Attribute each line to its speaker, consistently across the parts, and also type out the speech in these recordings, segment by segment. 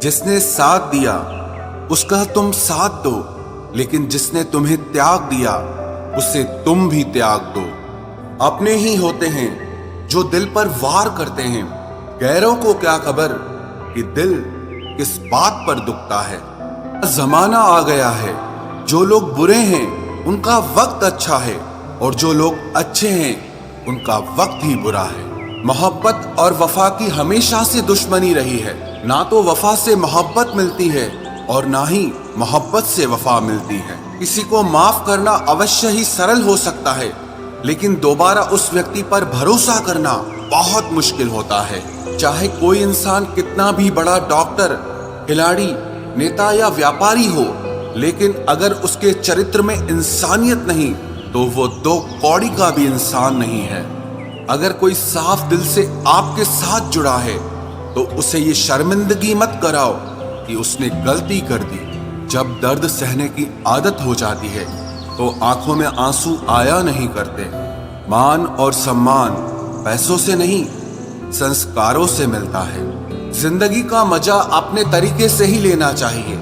Speaker 1: जिसने साथ दिया उसका तुम साथ दो, लेकिन जिसने तुम्हें त्याग दिया उसे तुम भी त्याग दो। अपने ही होते हैं जो दिल पर वार करते हैं, गैरों को क्या खबर कि दिल किस बात पर दुखता है। जमाना आ गया है, जो लोग बुरे हैं उनका वक्त अच्छा है और जो लोग अच्छे हैं उनका वक्त ही बुरा है। मोहब्बत और वफा की हमेशा से दुश्मनी रही है। ना तो वफा से मोहब्बत मिलती है और ना ही मोहब्बत से वफा मिलती है। किसी को माफ करना अवश्य ही सरल हो सकता है, लेकिन दोबारा उस व्यक्ति पर भरोसा करना बहुत मुश्किल होता है। चाहे कोई इंसान कितना भी बड़ा डॉक्टर, खिलाड़ी, नेता या व्यापारी हो, लेकिन अगर उसके चरित्र में इंसानियत नहीं तो वो दो कौड़ी का भी इंसान नहीं है। अगर कोई साफ दिल से आपके साथ जुड़ा है तो उसे ये शर्मिंदगी मत कराओ कि उसने गलती कर दी। जब दर्द सहने की आदत हो जाती है तो आंखों में आंसू आया नहीं करते। मान और सम्मान पैसों से नहीं, संस्कारों से मिलता है। जिंदगी का मजा अपने तरीके से ही लेना चाहिए।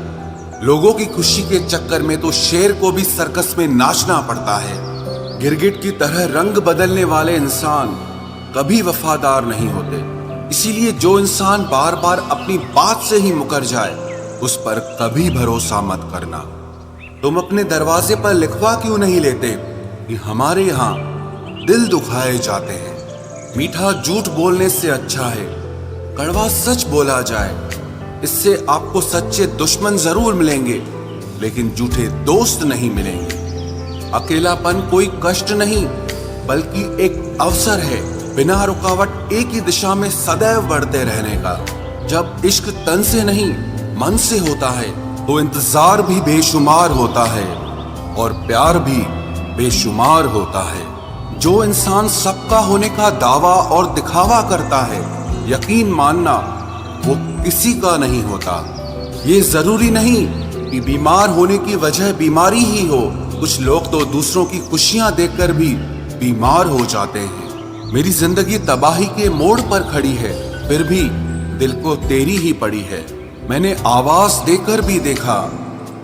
Speaker 1: लोगों की खुशी के चक्कर में तो शेर को भी सर्कस में नाचना पड़ता है। गिरगिट की तरह रंग बदलने वाले इंसान कभी वफादार नहीं होते। इसीलिए जो इंसान बार बार अपनी बात से ही मुकर जाए उस पर कभी भरोसा मत करना। तुम अपने दरवाजे पर लिखवा क्यों नहीं लेते कि हमारे यहाँ दिल दुखाए जाते हैं। मीठा झूठ बोलने से अच्छा है कड़वा सच बोला जाए। इससे आपको सच्चे दुश्मन जरूर मिलेंगे, लेकिन झूठे दोस्त नहीं मिलेंगे। अकेलापन कोई कष्ट नहीं बल्कि एक अवसर है, बिना रुकावट एक ही दिशा में सदैव बढ़ते रहने का। जब इश्क तन से नहीं मन से होता है तो इंतजार भी बेशुमार होता है और प्यार भी बेशुमार होता है। जो इंसान सबका होने का दावा और दिखावा करता है, यकीन मानना वो किसी का नहीं होता। ये जरूरी नहीं कि बीमार होने की वजह बीमारी ही हो। कुछ लोग तो दूसरों की खुशियां देखकर भी बीमार हो जाते हैं। मेरी जिंदगी तबाही के मोड़ पर खड़ी है, फिर भी दिल को तेरी ही पड़ी है। मैंने आवाज देकर भी देखा,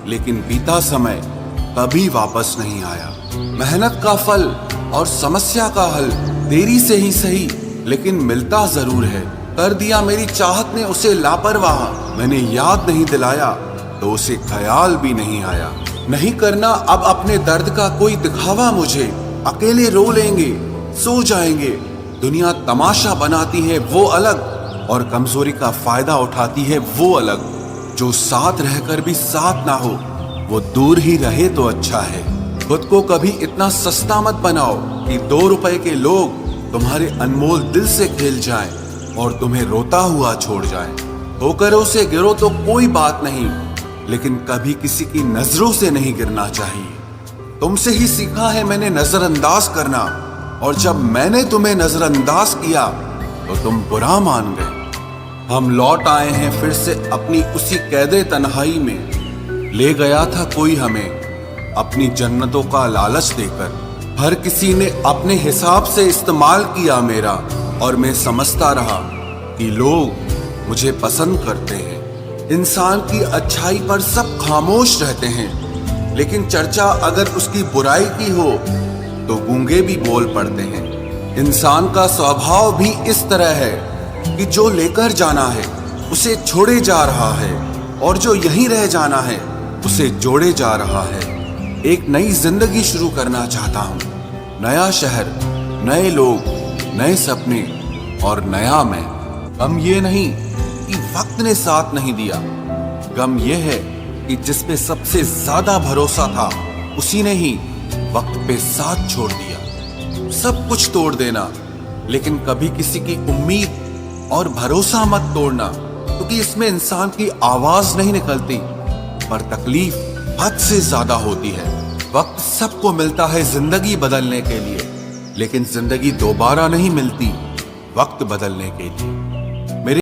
Speaker 1: लेकिन बीता समय कभी वापस नहीं आया। मेहनत का फल और समस्या का हल देरी से ही सही, लेकिन मिलता जरूर है। कर दिया मेरी चाहत ने उसे लापरवाह, मैंने याद नहीं दिलाया तो उसे ख्याल भी नहीं आया। नहीं करना अब अपने दर्द का कोई दिखावा मुझे। अकेले रो लेंगे, सो जाएंगे। दुनिया तमाशा बनाती है वो अलग, और कमजोरी का फायदा उठाती है वो अलग। जो साथ रहकर भी साथ ना हो वो दूर ही रहे तो अच्छा है। खुद को कभी इतना सस्ता मत बनाओ कि 2 रुपए के लोग तुम्हारे अनमोल दिल से खेल जाएं और तुम्हें रोता हुआ छोड़ जाएं। ठोकरों से गिरो तो कोई बात नहीं, लेकिन कभी किसी की नजरों से नहीं गिरना चाहिए। तुमसे ही सीखा है मैंने नजरअंदाज करना, और जब मैंने तुम्हें नजरअंदाज किया तो तुम बुरा मान गए। हम लौट आए हैं फिर से अपनी उसी कैदे तन्हाई में। ले गया था कोई हमें अपनी जन्नतों का लालच देकर। हर किसी ने अपने हिसाब से इस्तेमाल किया मेरा, और मैं समझता रहा कि लोग मुझे पसंद करते हैं। इंसान की अच्छाई पर सब खामोश रहते हैं, लेकिन चर्चा अगर उसकी बुराई की हो तो गूंगे भी बोल पड़ते हैं। इंसान का स्वभाव भी इस तरह है कि जो लेकर जाना है उसे छोड़े जा रहा है, और जो यहीं रह जाना है उसे जोड़े जा रहा है। एक नई जिंदगी शुरू करना चाहता हूँ। नया शहर, नए लोग, नए सपने और नया मैं। गम ये नहीं कि वक्त ने साथ नहीं दिया, गम ये है कि जिस पे सबसे ज्यादा भरोसा था उसी ने ही वक्त पे साथ छोड़ दिया। सब कुछ तोड़ देना, लेकिन कभी किसी की उम्मीद और भरोसा मत तोड़ना, क्योंकि इसमें इंसान की आवाज नहीं निकलती, पर तकलीफ हद से ज्यादा होती है। वक्त सबको मिलता है जिंदगी बदलने के लिए, लेकिन जिंदगी दोबारा नहीं मिलती वक्त बदलने के लिए।